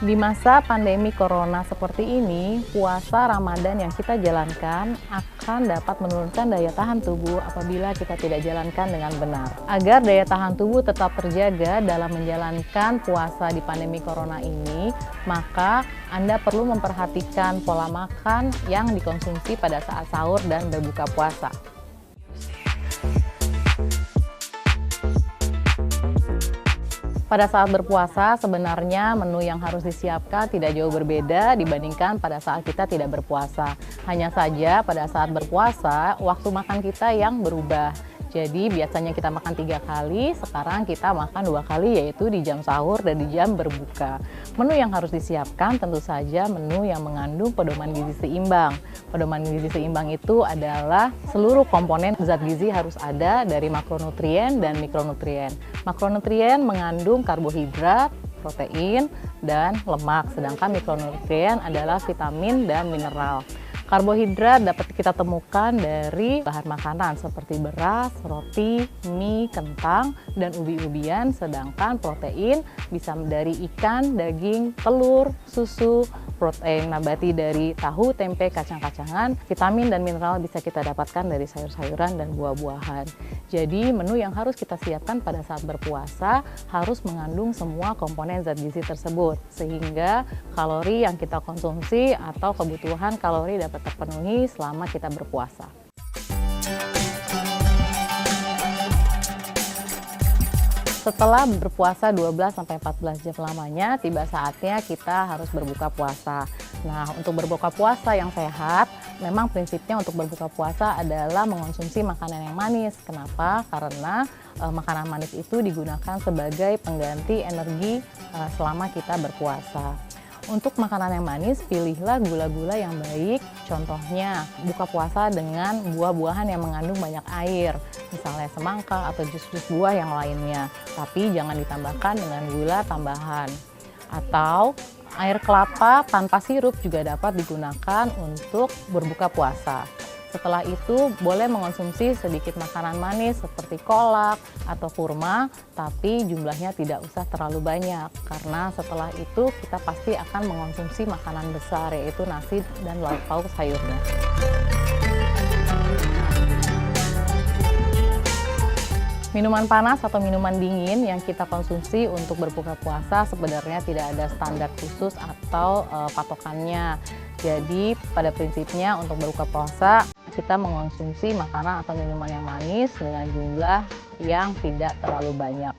Di masa pandemi corona seperti ini, puasa Ramadan yang kita jalankan akan dapat menurunkan daya tahan tubuh apabila kita tidak jalankan dengan benar. Agar daya tahan tubuh tetap terjaga dalam menjalankan puasa di pandemi corona ini, maka Anda perlu memperhatikan pola makan yang dikonsumsi pada saat sahur dan berbuka puasa. Pada saat berpuasa, sebenarnya menu yang harus disiapkan tidak jauh berbeda dibandingkan pada saat kita tidak berpuasa. Hanya saja pada saat berpuasa, waktu makan kita yang berubah. Jadi biasanya kita makan 3 kali, sekarang kita makan 2 kali, yaitu di jam sahur dan di jam berbuka. Menu yang harus disiapkan tentu saja menu yang mengandung pedoman gizi seimbang. Pedoman gizi seimbang itu adalah seluruh komponen zat gizi harus ada dari makronutrien dan mikronutrien. Makronutrien mengandung karbohidrat, protein, dan lemak, sedangkan mikronutrien adalah vitamin dan mineral. Karbohidrat dapat kita temukan dari bahan makanan seperti beras, roti, mie, kentang, dan ubi-ubian, sedangkan protein bisa dari ikan, daging, telur, susu, protein nabati dari tahu, tempe, kacang-kacangan, vitamin dan mineral bisa kita dapatkan dari sayur-sayuran dan buah-buahan. Jadi menu yang harus kita siapkan pada saat berpuasa harus mengandung semua komponen zat gizi tersebut, sehingga kalori yang kita konsumsi atau kebutuhan kalori dapat terpenuhi selama kita berpuasa. Setelah berpuasa 12-14 jam lamanya, tiba saatnya kita harus berbuka puasa. Nah, untuk berbuka puasa yang sehat, memang prinsipnya untuk berbuka puasa adalah mengonsumsi makanan yang manis. Kenapa? Karena makanan manis itu digunakan sebagai pengganti energi selama kita berpuasa. Untuk makanan yang manis, pilihlah gula-gula yang baik. Contohnya, buka puasa dengan buah-buahan yang mengandung banyak air, misalnya semangka atau jus-jus buah yang lainnya. Tapi jangan ditambahkan dengan gula tambahan. Atau air kelapa tanpa sirup juga dapat digunakan untuk berbuka puasa. Setelah itu boleh mengonsumsi sedikit makanan manis seperti kolak atau kurma, tapi jumlahnya tidak usah terlalu banyak karena setelah itu kita pasti akan mengonsumsi makanan besar, yaitu nasi dan lauk pauk sayurnya. Minuman panas atau minuman dingin yang kita konsumsi untuk berbuka puasa sebenarnya tidak ada standar khusus atau patokannya. Jadi pada prinsipnya untuk berbuka puasa kita mengonsumsi makanan atau minuman yang manis dengan jumlah yang tidak terlalu banyak.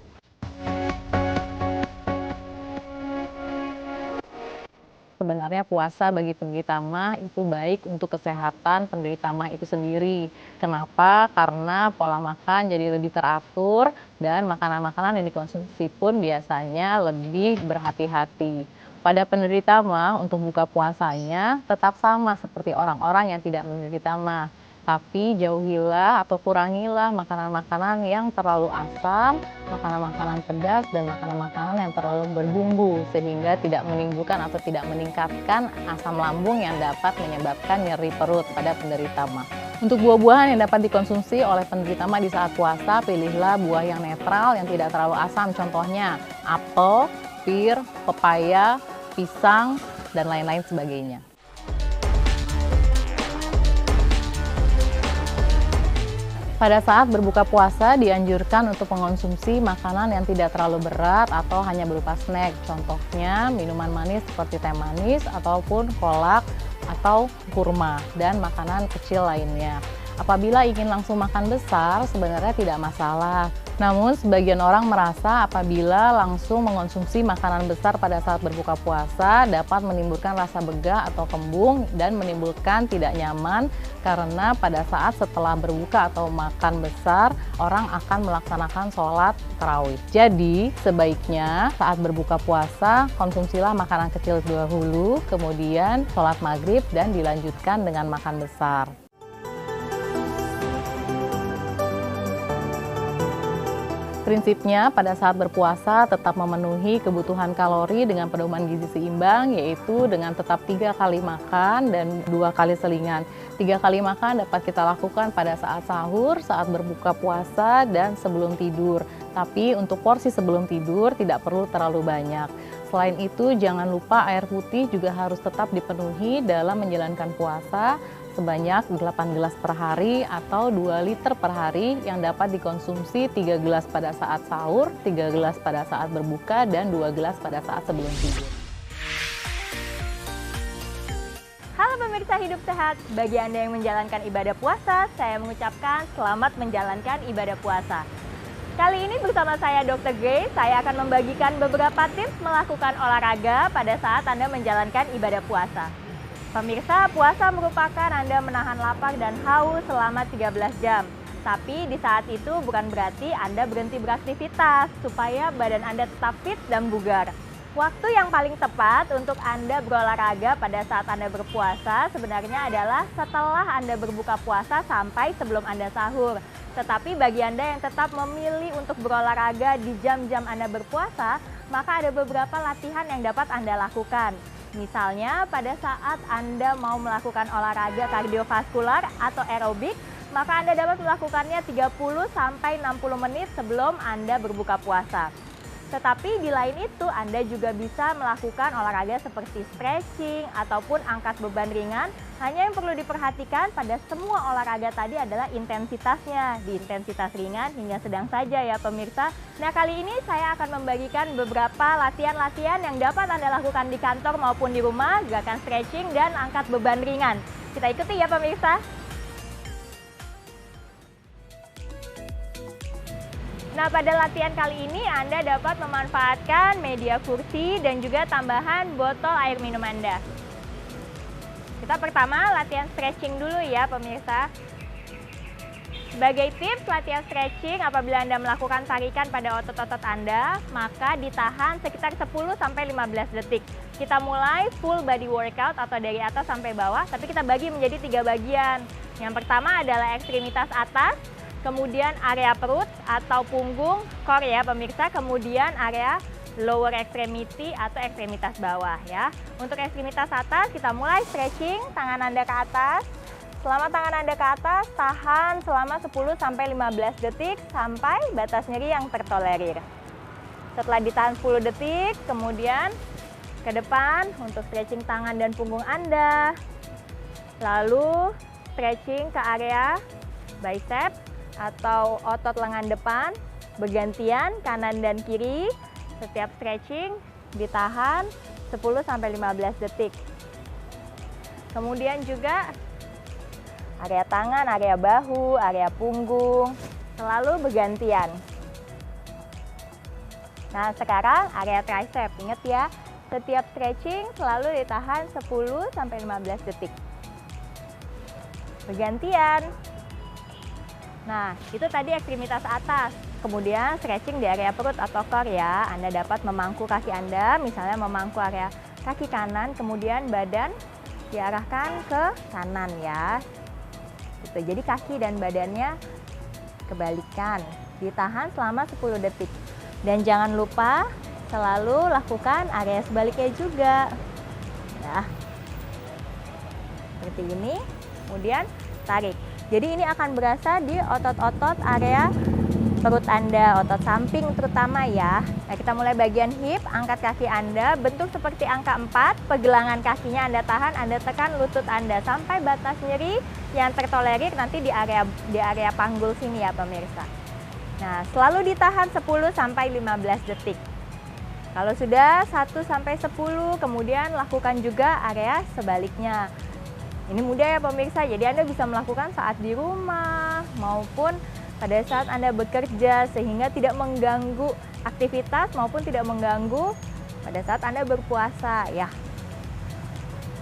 Sebenarnya puasa bagi penderita MAH itu baik untuk kesehatan penderita MAH itu sendiri. Kenapa? Karena pola makan jadi lebih teratur dan makanan-makanan yang dikonsumsi pun biasanya lebih berhati-hati. Pada penderita MAH untuk buka puasanya tetap sama seperti orang-orang yang tidak menderita MAH. Tapi jauhilah atau kurangilah makanan-makanan yang terlalu asam, makanan-makanan pedas, dan makanan-makanan yang terlalu berbumbu sehingga tidak menimbulkan atau tidak meningkatkan asam lambung yang dapat menyebabkan nyeri perut pada penderita MAH. Untuk buah-buahan yang dapat dikonsumsi oleh penderita MAH di saat puasa, pilihlah buah yang netral yang tidak terlalu asam, contohnya apel, pir, pepaya, pisang, dan lain-lain sebagainya. Pada saat berbuka puasa dianjurkan untuk mengonsumsi makanan yang tidak terlalu berat atau hanya berupa snack. Contohnya minuman manis seperti teh manis ataupun kolak atau kurma dan makanan kecil lainnya. Apabila ingin langsung makan besar sebenarnya tidak masalah. Namun sebagian orang merasa apabila langsung mengonsumsi makanan besar pada saat berbuka puasa dapat menimbulkan rasa begah atau kembung dan menimbulkan tidak nyaman karena pada saat setelah berbuka atau makan besar orang akan melaksanakan sholat tarawih. Jadi sebaiknya saat berbuka puasa konsumsilah makanan kecil dahulu, kemudian sholat maghrib dan dilanjutkan dengan makan besar. Prinsipnya pada saat berpuasa tetap memenuhi kebutuhan kalori dengan pedoman gizi seimbang, yaitu dengan tetap 3 kali makan dan 2 kali selingan. 3 kali makan dapat kita lakukan pada saat sahur, saat berbuka puasa, dan sebelum tidur. Tapi untuk porsi sebelum tidur tidak perlu terlalu banyak. Selain itu, jangan lupa air putih juga harus tetap dipenuhi dalam menjalankan puasa sebanyak 8 gelas per hari atau 2 liter per hari yang dapat dikonsumsi 3 gelas pada saat sahur, 3 gelas pada saat berbuka, dan 2 gelas pada saat sebelum tidur. Halo pemirsa Hidup Sehat, bagi Anda yang menjalankan ibadah puasa, saya mengucapkan selamat menjalankan ibadah puasa. Kali ini bersama saya Dr. Grace, saya akan membagikan beberapa tips melakukan olahraga pada saat Anda menjalankan ibadah puasa. Pemirsa, puasa merupakan Anda menahan lapar dan haus selama 13 jam. Tapi di saat itu bukan berarti Anda berhenti beraktivitas, supaya badan Anda tetap fit dan bugar. Waktu yang paling tepat untuk Anda berolahraga pada saat Anda berpuasa sebenarnya adalah setelah Anda berbuka puasa sampai sebelum Anda sahur. Tetapi bagi Anda yang tetap memilih untuk berolahraga di jam-jam Anda berpuasa, maka ada beberapa latihan yang dapat Anda lakukan. Misalnya pada saat Anda mau melakukan olahraga kardiovaskular atau aerobik, maka Anda dapat melakukannya 30-60 menit sebelum Anda berbuka puasa. Tetapi di lain itu, Anda juga bisa melakukan olahraga seperti stretching ataupun angkat beban ringan. Hanya yang perlu diperhatikan pada semua olahraga tadi adalah intensitasnya, di intensitas ringan hingga sedang saja ya pemirsa. Nah, kali ini saya akan membagikan beberapa latihan-latihan yang dapat Anda lakukan di kantor maupun di rumah, gerakan stretching dan angkat beban ringan. Kita ikuti ya pemirsa. Nah, pada latihan kali ini Anda dapat memanfaatkan media kursi dan juga tambahan botol air minum Anda. Kita pertama latihan stretching dulu ya pemirsa. Sebagai tips latihan stretching, apabila Anda melakukan tarikan pada otot-otot Anda, maka ditahan sekitar 10-15 detik. Kita mulai full body workout atau dari atas sampai bawah, tapi kita bagi menjadi 3 bagian. Yang pertama adalah ekstremitas atas, kemudian area perut atau punggung, core ya pemirsa, kemudian area lower extremity atau ekstremitas bawah ya. Untuk ekstremitas atas kita mulai stretching, tangan Anda ke atas. Selama tangan Anda ke atas, tahan selama 10-15 detik sampai batas nyeri yang tertolerir. Setelah ditahan 10 detik, kemudian ke depan untuk stretching tangan dan punggung Anda. Lalu stretching ke area bicep atau otot lengan depan, bergantian kanan dan kiri. Setiap stretching ditahan 10-15 detik. Kemudian juga area tangan, area bahu, area punggung, selalu bergantian. Nah, sekarang area tricep. Ingat ya, setiap stretching selalu ditahan 10-15 detik. Bergantian. Nah, itu tadi ekstremitas atas. Kemudian stretching di area perut atau core ya. Anda dapat memangku kaki Anda, misalnya memangku area kaki kanan, kemudian badan diarahkan ke kanan ya. Gitu. Jadi kaki dan badannya kebalikan. Ditahan selama 10 detik. Dan jangan lupa selalu lakukan area sebaliknya juga. Ya. Seperti ini. Kemudian tarik. Jadi ini akan berasa di otot-otot area perut Anda, otot samping terutama ya. Nah, kita mulai bagian hip, angkat kaki Anda, bentuk seperti angka 4, pergelangan kakinya Anda tahan, Anda tekan lutut Anda sampai batas nyeri yang tertolerir nanti di area panggul sini ya pemirsa. Nah, selalu ditahan 10-15 detik. Kalau sudah 1-10, kemudian lakukan juga area sebaliknya. Ini mudah ya pemirsa, jadi Anda bisa melakukan saat di rumah maupun pada saat Anda bekerja sehingga tidak mengganggu aktivitas maupun tidak mengganggu pada saat Anda berpuasa ya.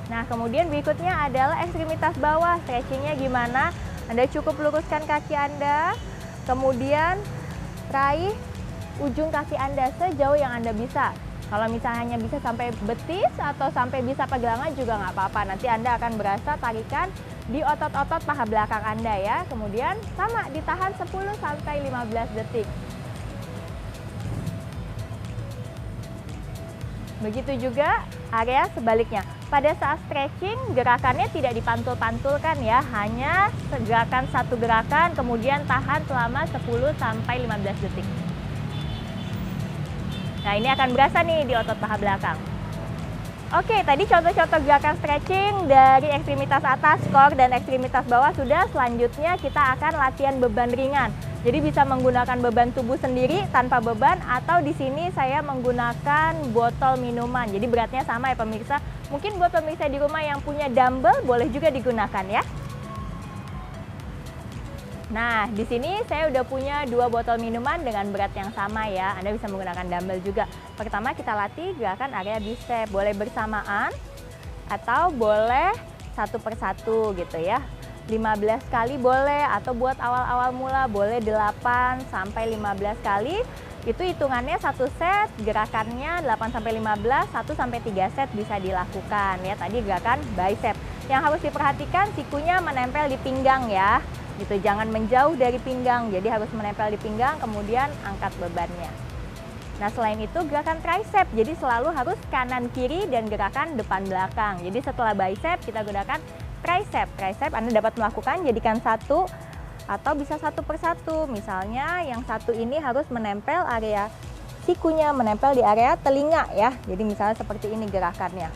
Nah, kemudian berikutnya adalah ekstremitas bawah. Stretchingnya gimana? Anda cukup luruskan kaki Anda, kemudian raih ujung kaki Anda sejauh yang Anda bisa. Kalau misalnya hanya bisa sampai betis atau sampai bisa pergelangan juga nggak apa-apa. Nanti Anda akan berasa tarikan di otot-otot paha belakang Anda ya. Kemudian sama ditahan 10-15 detik. Begitu juga area sebaliknya. Pada saat stretching, gerakannya tidak dipantul-pantulkan ya. Hanya gerakan satu gerakan, kemudian tahan selama 10-15 detik. Nah, ini akan berasa nih di otot paha belakang. Oke, tadi contoh-contoh gerakan stretching dari ekstremitas atas, core, dan ekstremitas bawah sudah. Selanjutnya kita akan latihan beban ringan. Jadi bisa menggunakan beban tubuh sendiri tanpa beban, atau di sini saya menggunakan botol minuman. Jadi beratnya sama ya pemirsa. Mungkin buat pemirsa di rumah yang punya dumbbell boleh juga digunakan ya. Nah, di sini saya udah punya 2 botol minuman dengan berat yang sama ya. Anda bisa menggunakan dumbbell juga. Pertama kita latih gerakan area bicep. Boleh bersamaan atau boleh satu persatu gitu ya. 15 kali boleh, atau buat awal-awal mula boleh 8 sampai 15 kali. Itu hitungannya 1 set, gerakannya 8 sampai 15, 1 sampai 3 set bisa dilakukan ya. Tadi gerakan bicep. Yang harus diperhatikan sikunya menempel di pinggang ya. Gitu, jangan menjauh dari pinggang, jadi harus menempel di pinggang, kemudian angkat bebannya. Nah, selain itu gerakan tricep, jadi selalu harus kanan kiri dan gerakan depan belakang. Jadi setelah bicep kita gunakan tricep. Tricep Anda dapat melakukan jadikan satu atau bisa satu persatu. Misalnya yang satu ini harus menempel area sikunya, menempel di area telinga ya. Jadi misalnya seperti ini gerakannya.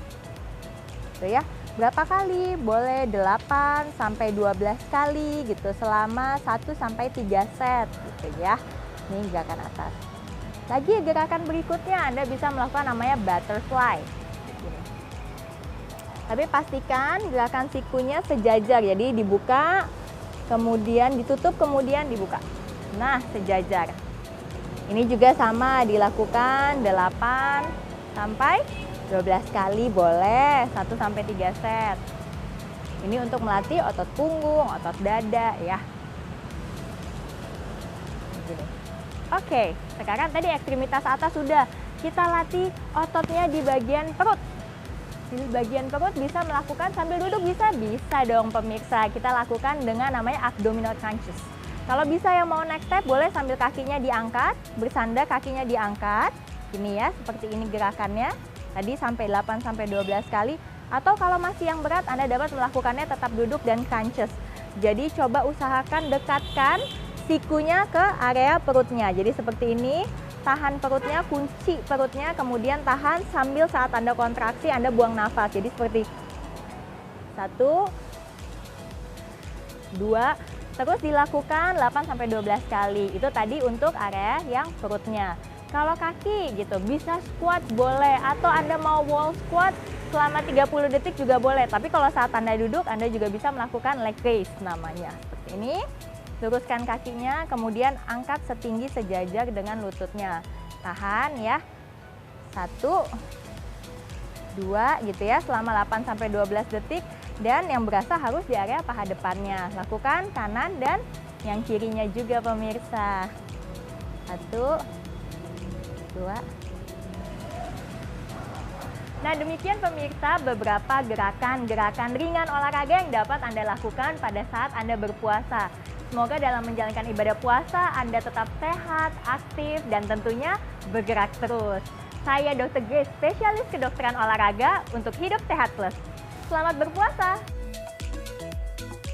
Gitu ya. Berapa kali? Boleh 8 sampai 12 kali gitu selama 1 sampai 3 set gitu ya. Ini gerakan atas. Lagi gerakan berikutnya Anda bisa melakukan namanya butterfly. Gini. Tapi pastikan gerakan sikunya sejajar. Jadi dibuka, kemudian ditutup, kemudian dibuka. Nah, sejajar. Ini juga sama dilakukan 8 sampai 12 kali boleh, 1 sampai 3 set. Ini untuk melatih otot punggung, otot dada ya. Begini. Oke, sekarang tadi ekstremitas atas sudah. Kita latih ototnya di bagian perut. Di bagian perut bisa melakukan sambil duduk, bisa dong pemirsa. Kita lakukan dengan namanya abdominal crunches. Kalau bisa yang mau next step boleh sambil kakinya diangkat, bersandar kakinya diangkat. Ini ya, seperti ini gerakannya. Tadi sampai 8 sampai 12 kali, atau kalau masih yang berat Anda dapat melakukannya tetap duduk dan crunches. Jadi coba usahakan dekatkan sikunya ke area perutnya. Jadi seperti ini, tahan perutnya, kunci perutnya, kemudian tahan sambil saat Anda kontraksi Anda buang nafas. Jadi seperti 1 2, terus dilakukan 8 sampai 12 kali. Itu tadi untuk area yang perutnya. Kalau kaki gitu, bisa squat boleh, atau Anda mau wall squat selama 30 detik juga boleh. Tapi kalau saat Anda duduk, Anda juga bisa melakukan leg raise namanya. Seperti ini, luruskan kakinya, kemudian angkat setinggi sejajar dengan lututnya. Tahan ya, 1, 2 gitu ya, selama 8 sampai 12 detik. Dan yang berasa harus di area paha depannya. Lakukan kanan dan yang kirinya juga pemirsa. 1, 2. Nah, demikian pemirsa beberapa gerakan-gerakan ringan olahraga yang dapat Anda lakukan pada saat Anda berpuasa. Semoga dalam menjalankan ibadah puasa Anda tetap sehat, aktif, dan tentunya bergerak terus. Saya Dr. Grace, spesialis kedokteran olahraga untuk Hidup Sehat Plus. Selamat berpuasa!